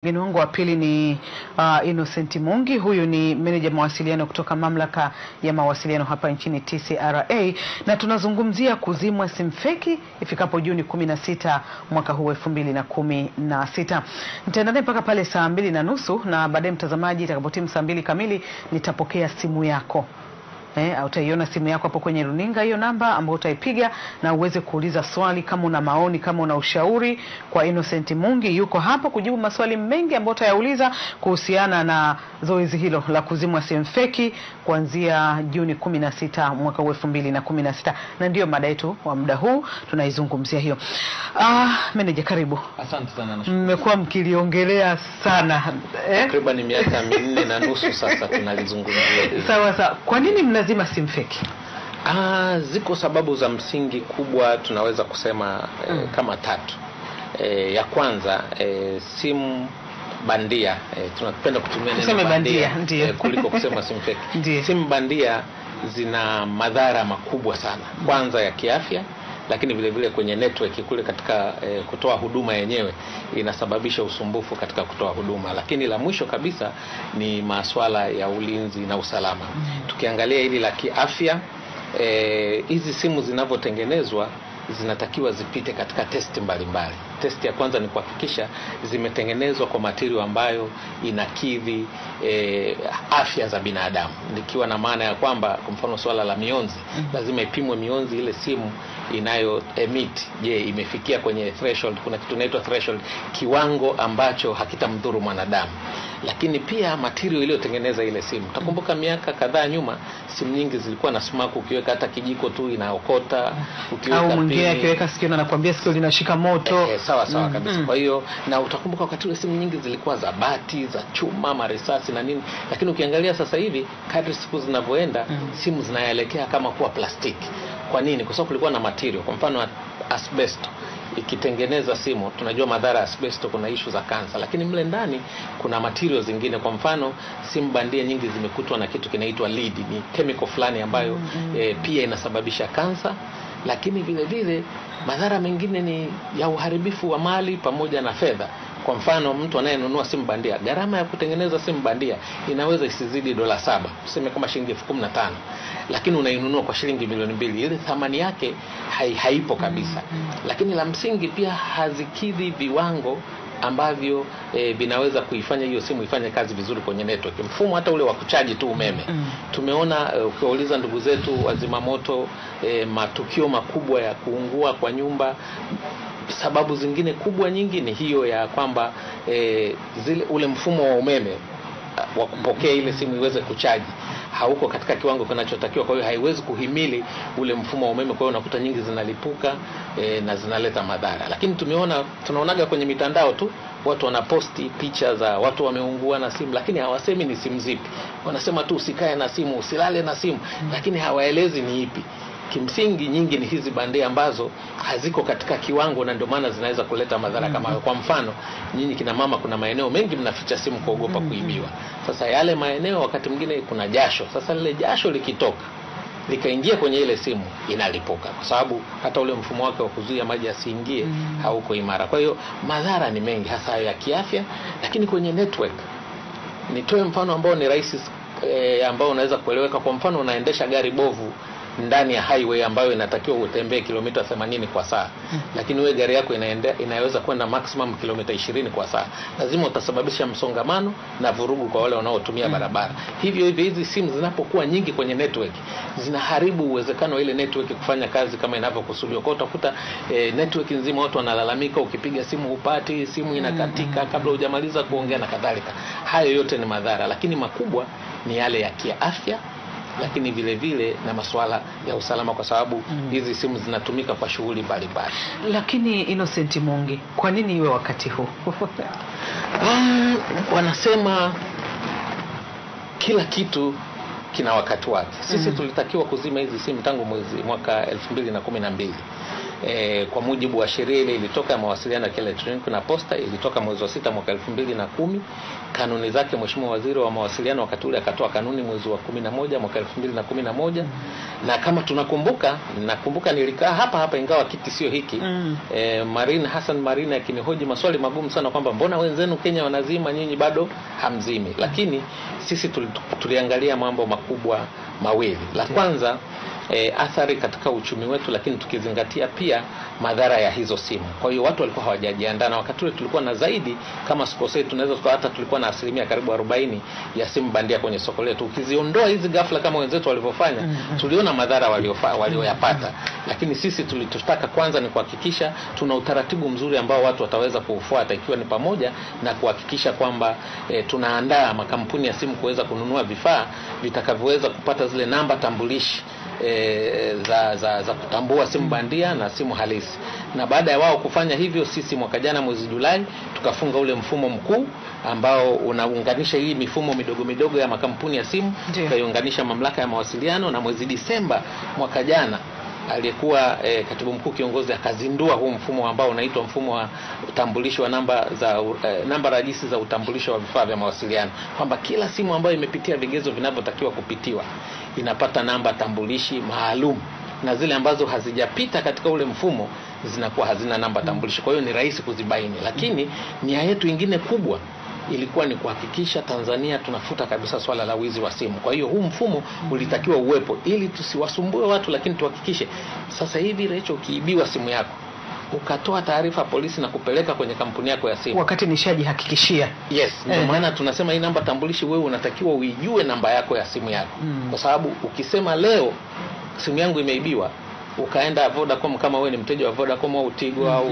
Mgeni wangu wa pili ni Innocent Mungi. Huyu ni meneja mawasiliano kutoka mamlaka ya mawasiliano hapa nchini TCRA, na tunazungumzia kuzimwa simu feki ifikapo Juni 16 mwaka huu 2016. Nitaendelea mpaka pale saa 2:30 na baadaye mtazamaji, itakapotimu saa 2 kamili nitapokea simu yako. Utaiona simu yako hapo kwenye runinga, hiyo namba ambayo utaipiga na uweze kuuliza swali kama una maoni, kama una ushauri kwa Innocent Mungi. Yuko hapo kujibu maswali mengi ambayo utayauliza kuhusiana na zoezi hilo la kuzimwa simu feki kuanzia Juni 16 mwaka 2016, na ndio mada yetu wa muda huu tunaizungumzia hiyo. Meneja, karibu. Asante sana, nashukuru. Mmekuwa mkiliongelea sana Takriban miaka 4.5 sasa tunalizungumzia. Sawa sawa. Kwa nini mnazima simu feki? Ziko sababu za msingi kubwa, tunaweza kusema kama 3. Ya kwanza, simu bandia, tunapenda kutumia neno bandia kuliko kusema simu feki. Simu bandia zina madhara makubwa sana. Kwanza ya kiafya, lakini vile vile kwenye network kule katika kutoa huduma yenyewe inasababisha usumbufu katika kutoa huduma. Lakini la mwisho kabisa ni masuala ya ulinzi na usalama. Tukiangalia hili la kiafya, hizi simu zinavyotengenezwa zinatakiwa zipite katika testi mbalimbali. Testi ya kwanza ni kuhakikisha zimetengenezwa kwa material ambayo inakidhi afya za binadamu, nikiwa na maana ya kwamba kwa mfano swala la mionzi, lazima ipimwe mionzi ile simu inayo emit, je, imefikia kwenye threshold. Kuna kitu inaitwa threshold, kiwango ambacho hakitamdhuru mwanadamu. Lakini pia material iliyotengeneza ile simu, utakumbuka miaka kadhaa nyuma simu nyingi zilikuwa na sumaku, ukiweka hata kijiko tu inaokota, ukiweka au mwingine akiweka sikio na anakuambia sikio linashika moto. Sawa kabisa. Kwa hiyo, na utakumbuka wakati ule simu nyingi zilikuwa za bati, za chuma, marisasi na nini. Lakini ukiangalia sasa hivi kadri siku zinavyoenda, simu zinaelekea kama kuwa plastiki. Kwa nini? Kwa sababu kulikuwa na material. Kwa mfano asbesto ikitengeneza simu, tunajua madhara ya asbesto, kuna issue za kansa, lakini mle ndani kuna materials zingine. Kwa mfano simu bandia nyingi zimekutwa na kitu kinaitwa lead, ni chemical fulani ambayo pia inasababisha kansa. Lakini vile vile madhara mengine ni ya uharibifu wa mali pamoja na fedha. Kwa mfano mtu anayenunua simu bandia, gharama ya kutengeneza simu bandia inaweza isizidi $7, tuseme kama shilingi 15,000, lakini unainunua kwa shilingi milioni 2. Ile thamani yake haipo kabisa. Lakini la msingi pia hazikidhi viwango ambavyo vinaweza kuifanya hiyo simu ifanye kazi vizuri kwenye network. Mfumo hata ule wa kuchaji tu umeme. Tumeona ukiwauliza ndugu zetu wazima moto, matukio makubwa ya kuungua kwa nyumba. Sababu zingine kubwa nyingi ni hiyo ya kwamba ule mfumo wa umeme wa kupokea ile simu iweze kuchaji hauko katika kiwango kinachotakiwa, kwa hiyo haiwezi kuhimili ule mfumo wa umeme. Kwa hiyo unakuta nyingi zinalipuka na zinaleta madhara. Lakini tunaonaga kwenye mitandao tu watu wanaposti picha za watu wameungua na simu, lakini hawasemi ni simu zipi. Wanasema tu usikae na simu, usilale na simu, lakini hawaelezi ni ipi. Kimsingi nyingi ni hizi bandia ambazo haziko katika kiwango, na ndio maana zinaweza kuleta madhara kama hayo. Kwa mfano nyinyi kina mama, kuna maeneo mengi mnaficha simu kuogopa kuibiwa. Sasa yale maeneo wakati mwingine kuna jasho. Sasa lile jasho likitoka likaingia kwenye ile simu inalipuka, kwa sababu hata ule mfumo wake wa kuzuia maji yasiingie hauko imara. Kwa hiyo madhara ni mengi, hasa ya kiafya. Lakini kwenye network, nitoe mfano ambao ni rahisi ambao unaweza kueleweka. Kwa mfano unaendesha gari bovu ndani ya highway ambayo inatakiwa utembee kilomita 80 kwa saa, lakini wewe gari yako inaweza kwenda maximum kilomita 20 kwa saa. Lazima utasababisha msongamano na vurugu kwa wale wanaotumia barabara. Hivyo hizi simu zinapokuwa nyingi kwenye network zinaharibu uwezekano wa ile network kufanya kazi kama inavyokusudiwa. Kwa utakuta network nzima watu wanalalamika, ukipiga simu hupati, simu inakatika kabla hujamaliza kuongea na kadhalika. Hayo yote ni madhara, lakini makubwa ni yale ya kiafya, lakini vile vile na masuala ya usalama, kwa sababu hizi simu zinatumika kwa shughuli mbalimbali. Lakini Innocent Mungi, kwa nini iwe wakati huu? Wanasema kila kitu kina wakati wake. Sisi tulitakiwa kuzima hizi simu tangu mwaka 2012. kwa mujibu wa sheria ile ilitoka ya mawasiliano ya kielektroniki na posta, ilitoka mwezi wa 6 mwaka 2010. Kanuni zake Mheshimiwa Waziri wa Mawasiliano wakati ule akatoa kanuni mwezi wa 11 mwaka 2011. Na kama nakumbuka nilikaa hapa ingawa kiti sio hiki, Hassan Marine akinihoji maswali magumu sana kwamba mbona wenzenu Kenya wanazima, nyinyi bado hamzimi. Lakini sisi tuliangalia mambo makubwa mawili. La kwanza, athari katika uchumi wetu, lakini tukizingatia pia madhara ya hizo simu. Kwa hiyo watu walikuwa hawajajiandaa, na wakati ule tulikuwa na zaidi, kama sikosei, tulikuwa na asilimia karibu 40 ya simu bandia kwenye soko letu. Ukiziondoa hizi ghafla kama wenzetu walivyofanya, tuliona madhara walioyapata. Lakini sisi tulitaka kwanza ni kuhakikisha tuna utaratibu mzuri ambao watu wataweza kuufuata, ikiwa ni pamoja na kuhakikisha kwamba tunaandaa makampuni ya simu kuweza kununua vifaa vitakavyoweza kupata zile namba tambulishi za kutambua simu bandia na simu halisi. Na baada ya wao kufanya hivyo, sisi mwaka jana mwezi Julai tukafunga ule mfumo mkuu ambao unaunganisha hii mifumo midogo ya makampuni ya simu, tukaiunganisha Mamlaka ya Mawasiliano, na mwezi Disemba mwaka jana aliyekuwa katibu mkuu kiongozi akazindua huu mfumo ambao unaitwa mfumo wa utambulisho wa namba rajisi za utambulisho wa vifaa vya mawasiliano, kwamba kila simu ambayo imepitia vigezo vinavyotakiwa kupitiwa inapata namba tambulishi maalum, na zile ambazo hazijapita katika ule mfumo zinakuwa hazina namba tambulishi. Kwa hiyo ni rahisi kuzibaini. Lakini nia yetu nyingine kubwa ilikuwa ni kuhakikisha Tanzania tunafuta kabisa swala la wizi wa simu. Kwa hiyo huu mfumo ulitakiwa uwepo ili tusiwasumbue watu, lakini tuhakikishe sasa hivi Recho, ukiibiwa simu yako ukatoa taarifa polisi na kupeleka kwenye kampuni yako ya simu, wakati nishajihakikishia. Yes, ndio maana tunasema hii namba tambulishi wewe unatakiwa uijue namba yako ya simu yako. Kwa sababu ukisema leo simu yangu imeibiwa, ukaenda Vodacom, kama wewe ni mteja wa Vodacom au Tigo au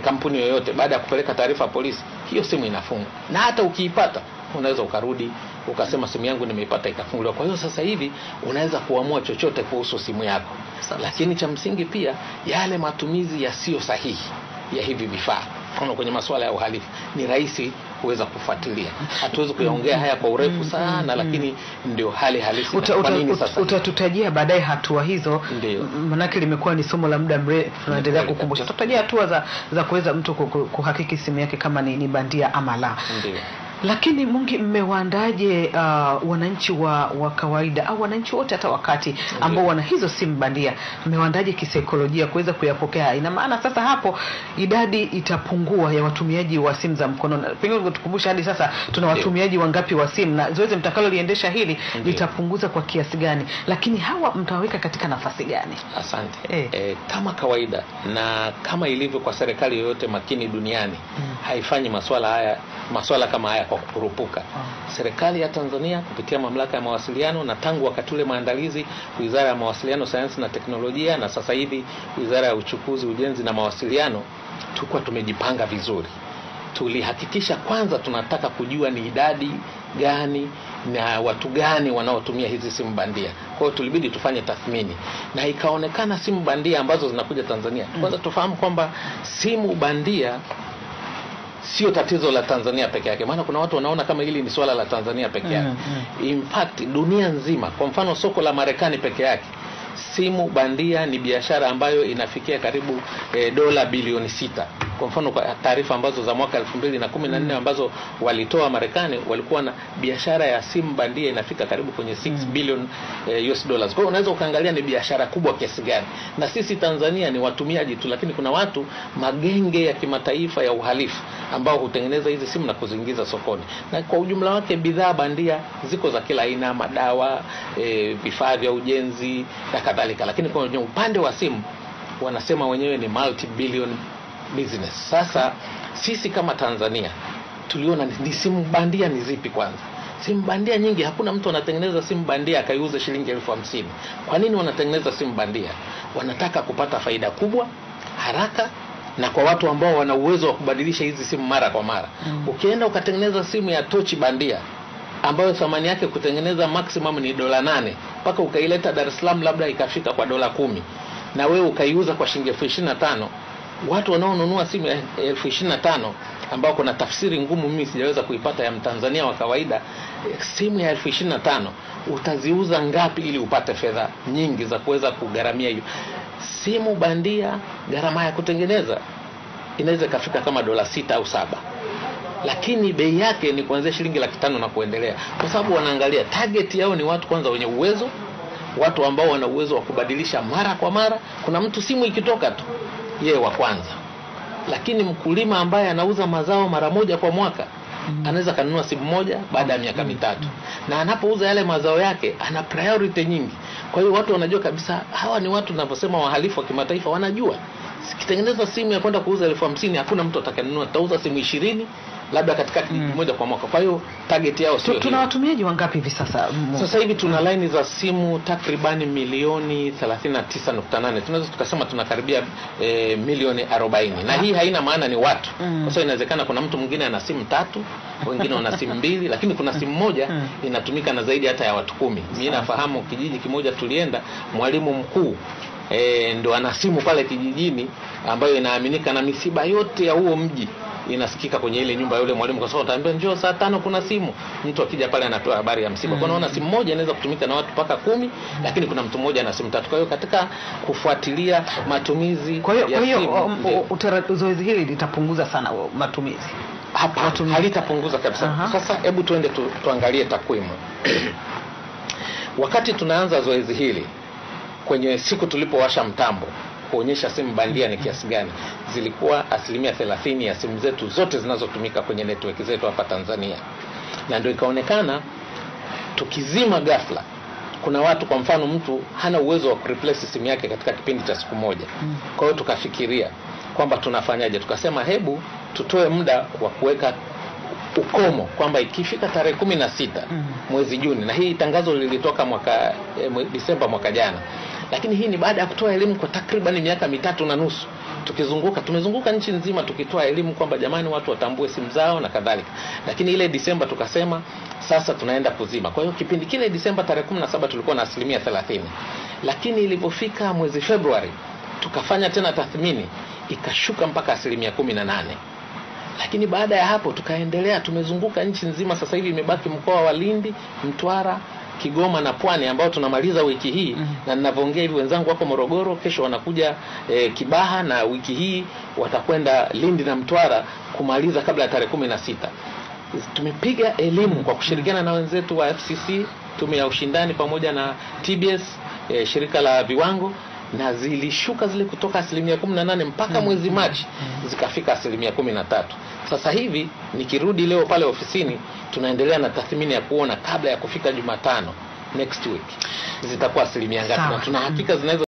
kampuni yoyote, baada ya kupeleka taarifa polisi, hiyo simu inafungwa. Na hata ukiipata unaweza ukarudi ukasema simu yangu nimeipata, ikafunguliwa. Kwa hiyo sasa hivi unaweza kuamua chochote kuhusu simu yako. Lakini cha msingi pia, yale matumizi yasiyo sahihi ya hivi vifaa kwenye masuala ya uhalifu ni rahisi kuweza kufuatilia. Hatuwezi kuyaongea haya kwa urefu sana, lakini ndio hali halisi. Kwa nini sasa utatutajia baadaye hatua hizo? Manake limekuwa ni somo la muda mrefu, tunaendelea kukumbusha. Tutajia hatua za kuweza mtu kuhakiki simu yake kama ni bandia ama la. Lakini Mungi, mmewaandaje wananchi wa kawaida au wananchi wote hata wakati ambao wana hizo simu bandia, mmewaandaje kisaikolojia kuweza kuyapokea? Ina maana sasa hapo idadi itapungua ya watumiaji wa simu za mkono. Pengine tukumbusha hadi sasa tuna watumiaji wangapi wa simu, na zoezi mtakalo liendesha hili litapunguza kwa kiasi gani, lakini hawa mtaweka katika nafasi gani? Asante. Kama kawaida na kama ilivyo kwa serikali yoyote makini duniani, haifanyi masuala kama haya kwa kupurupuka. Serikali ya Tanzania kupitia Mamlaka ya Mawasiliano, na tangu wakati ule maandalizi Wizara ya Mawasiliano, Sayansi na Teknolojia, na sasa hivi Wizara ya Uchukuzi, Ujenzi na Mawasiliano, tulikuwa tumejipanga vizuri. Tulihakikisha kwanza tunataka kujua ni idadi gani na watu gani wanaotumia hizi simu bandia. Kwa hiyo tulibidi tufanye tathmini, na ikaonekana simu bandia ambazo zinakuja Tanzania. Kwanza tufahamu kwamba simu bandia sio tatizo la Tanzania peke yake, maana kuna watu wanaona kama hili ni swala la Tanzania peke yake. In fact, dunia nzima, kwa mfano soko la Marekani peke yake, simu bandia ni biashara ambayo inafikia karibu dola bilioni 6. Kwa mfano, kwa taarifa ambazo za mwaka 2014 ambazo walitoa Marekani, walikuwa na biashara ya simu bandia inafika karibu kwenye 6 billion US dollars. Kwa hiyo unaweza ukaangalia ni biashara kubwa kiasi gani. Na sisi Tanzania ni watumiaji tu, lakini kuna watu, magenge ya kimataifa ya uhalifu ambao hutengeneza hizi simu na kuziingiza sokoni. Na kwa ujumla wake bidhaa bandia ziko za kila aina, madawa, vifaa vya ujenzi na kadhalika. Lakini kwa upande wa simu wanasema wenyewe ni multi-billion business. Sasa sisi kama Tanzania tuliona ni simu bandia ni zipi kwanza. Simu bandia nyingi, hakuna mtu anatengeneza simu bandia akaiuza shilingi 50,000. Kwa nini wanatengeneza simu bandia? Wanataka kupata faida kubwa, haraka, na kwa watu ambao wana uwezo wa kubadilisha hizi simu mara kwa mara. Ukienda ukatengeneza simu ya tochi bandia ambayo thamani yake kutengeneza maximum ni dola 8, mpaka ukaileta Dar es Salaam labda ikafika kwa dola 10, na wewe ukaiuza kwa shilingi 25,000, watu wanaonunua simu ya 25,000 ambao kuna tafsiri ngumu mimi sijaweza kuipata ya Mtanzania wa kawaida, simu ya 25,000 utaziuza ngapi ili upate fedha nyingi za kuweza kugharamia hiyo? simu bandia gharama ya kutengeneza inaweza kafika kama $6 au $7, lakini bei yake ni kuanzia shilingi 500,000 na kuendelea, kwa sababu wanaangalia target yao ni watu kwanza wenye uwezo, watu ambao wana uwezo wa kubadilisha mara kwa mara. Kuna mtu simu ikitoka tu yeye wa kwanza, lakini mkulima ambaye anauza mazao mara moja kwa mwaka anaweza kanunua simu moja baada ya miaka mitatu, na anapouza yale mazao yake ana priority nyingi. Kwa hiyo watu wanajua kabisa hawa ni watu tunaposema wahalifu wa kimataifa, wanajua sikitengeneza simu ya kwenda kuuza 50,000 hakuna mtu atakayenunua, tauza simu 20 labda katika kijiji moja kwa mwaka. Kwa hiyo target yao sio. Tuna watumiaji wangapi hivi sasa? Sasa hivi tuna line za simu takribani milioni 39.8. Tunaweza tukasema tunakaribia milioni 40. Na hii haina maana ni watu. Kwa sababu inawezekana kuna mtu mwingine ana simu 3, wengine wana simu 2, lakini kuna simu moja inatumika na zaidi hata ya watu 10. Mimi nafahamu kijiji kimoja tulienda, mwalimu mkuu ndo ana simu pale kijijini ambayo inaaminika na misiba yote ya huo mji inasikika kwenye ile nyumba ya yule mwalimu, kwa sababu ataambia njoo saa 5 kuna simu. Mtu akija pale anatoa habari ya msiba. Kwa naona simu moja inaweza kutumika na watu mpaka 10, lakini kuna mtu mmoja ana simu 3. Kwa hiyo katika kufuatilia matumizi kwa hiyo zoezi hili litapunguza sana matumizi. Hapa halitapunguza kabisa. Sasa hebu tuende tuangalie takwimu. Wakati tunaanza zoezi hili, kwenye siku tulipowasha mtambo kuonyesha simu bandia ni kiasi gani, zilikuwa 30% ya simu zetu zote zinazotumika kwenye network zetu hapa Tanzania. Na ndio ikaonekana tukizima ghafla, kuna watu, kwa mfano mtu hana uwezo wa kureplace simu yake katika kipindi cha siku moja. Kwa hiyo tukafikiria kwamba tunafanyaje, tukasema hebu tutoe muda wa kuweka ukomo kwamba ikifika tarehe 16 mwezi Juni, na hii tangazo lilitoka Disemba mwaka jana, lakini hii ni baada ya kutoa elimu kwa takriban miaka 3.5. Tumezunguka nchi nzima tukitoa elimu kwamba jamani watu watambue simu zao na kadhalika. Lakini ile Disemba tukasema sasa tunaenda kuzima. Kwa hiyo kipindi kile Disemba tarehe 17 tulikuwa na 30%. Lakini ilipofika mwezi Februari tukafanya tena tathmini, ikashuka mpaka 18%. Lakini baada ya hapo tukaendelea, tumezunguka nchi nzima. Sasa hivi imebaki mkoa wa Lindi, Mtwara, Kigoma na Pwani ambao tunamaliza wiki hii. Na ninavyoongea hivi wenzangu wako Morogoro, kesho wanakuja Kibaha, na wiki hii watakwenda Lindi na Mtwara kumaliza kabla ya tarehe 16. Tumepiga elimu kwa kushirikiana na wenzetu wa FCC, tume ya ushindani, pamoja na TBS, shirika la viwango, na zilishuka zile kutoka 18% mpaka mwezi Machi zikafika 13%. Sasa hivi nikirudi leo pale ofisini tunaendelea na tathmini ya kuona kabla ya kufika Jumatano next week zitakuwa 10% ngapi, na tuna hakika zinaweza